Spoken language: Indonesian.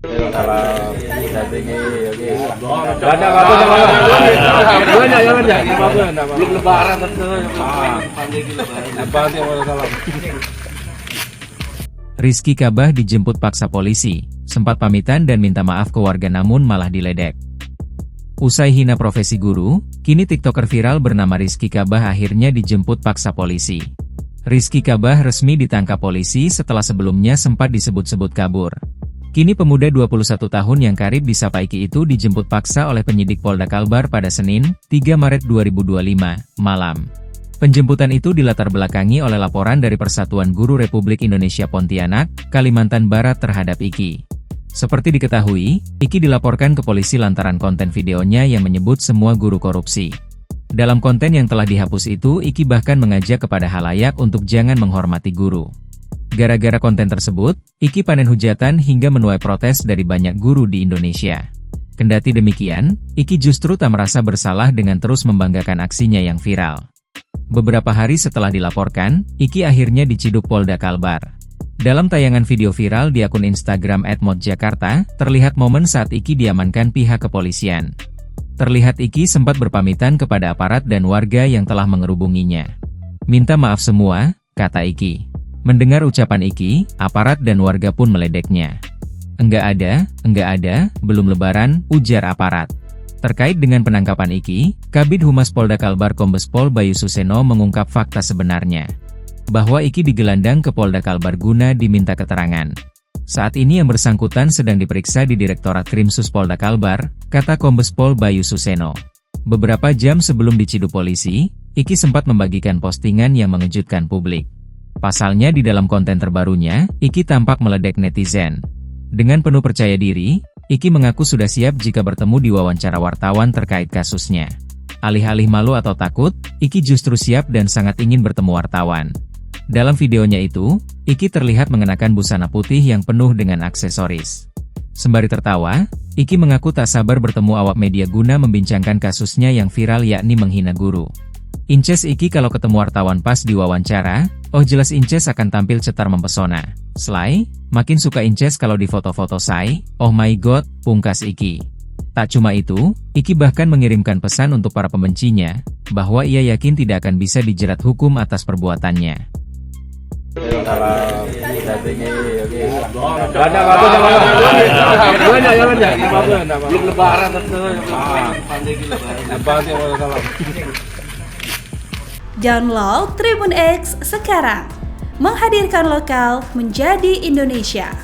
Kalau datingnya Ada apa-apa belum lebaran Rizky Kabah dijemput paksa polisi, sempat pamitan dan minta maaf ke warga namun malah diledek. Usai hina profesi guru, kini TikToker viral bernama Rizky Kabah akhirnya dijemput paksa polisi. Rizky Kabah resmi ditangkap polisi setelah sebelumnya sempat disebut-sebut kabur. Kini pemuda 21 tahun yang karib disapa Iki itu dijemput paksa oleh penyidik Polda Kalbar pada Senin, 3 Maret 2025, malam. Penjemputan itu dilatar belakangi oleh laporan dari Persatuan Guru Republik Indonesia Pontianak, Kalimantan Barat terhadap Iki. Seperti diketahui, Iki dilaporkan ke polisi lantaran konten videonya yang menyebut semua guru korupsi. Dalam konten yang telah dihapus itu, Iki bahkan mengajak kepada halayak untuk jangan menghormati guru. Gara-gara konten tersebut, Iki panen hujatan hingga menuai protes dari banyak guru di Indonesia. Kendati demikian, Iki justru tak merasa bersalah dengan terus membanggakan aksinya yang viral. Beberapa hari setelah dilaporkan, Iki akhirnya diciduk Polda Kalbar. Dalam tayangan video viral di akun Instagram @modjakarta, terlihat momen saat Iki diamankan pihak kepolisian. Terlihat Iki sempat berpamitan kepada aparat dan warga yang telah mengerubunginya. "Minta maaf semua," kata Iki. Mendengar ucapan Iki, aparat dan warga pun meledeknya. Enggak ada, belum lebaran," ujar aparat. Terkait dengan penangkapan Iki, Kabid Humas Polda Kalbar Kombes Pol Bayu Suseno mengungkap fakta sebenarnya. Bahwa Iki digelandang ke Polda Kalbar guna diminta keterangan. Saat ini yang bersangkutan sedang diperiksa di Direktorat Krimsus Polda Kalbar, kata Kombes Pol Bayu Suseno. Beberapa jam sebelum diciduk polisi, Iki sempat membagikan postingan yang mengejutkan publik. Pasalnya di dalam konten terbarunya, Iki tampak meledek netizen. Dengan penuh percaya diri, Iki mengaku sudah siap jika bertemu di wawancara wartawan terkait kasusnya. Alih-alih malu atau takut, Iki justru siap dan sangat ingin bertemu wartawan. Dalam videonya itu, Iki terlihat mengenakan busana putih yang penuh dengan aksesoris. Sembari tertawa, Iki mengaku tak sabar bertemu awak media guna membincangkan kasusnya yang viral yakni menghina guru. Inces Iki kalau ketemu wartawan pas diwawancara, oh jelas Inces akan tampil cetar mempesona. Slay, makin suka Inces kalau di foto-foto say, oh my god, pungkas Iki. Tak cuma itu, Iki bahkan mengirimkan pesan untuk para pembencinya, bahwa ia yakin tidak akan bisa dijerat hukum atas perbuatannya. kalau datingnya Ada apa-apa belum lebaran Download Tribun X sekarang, menghadirkan lokal menjadi Indonesia.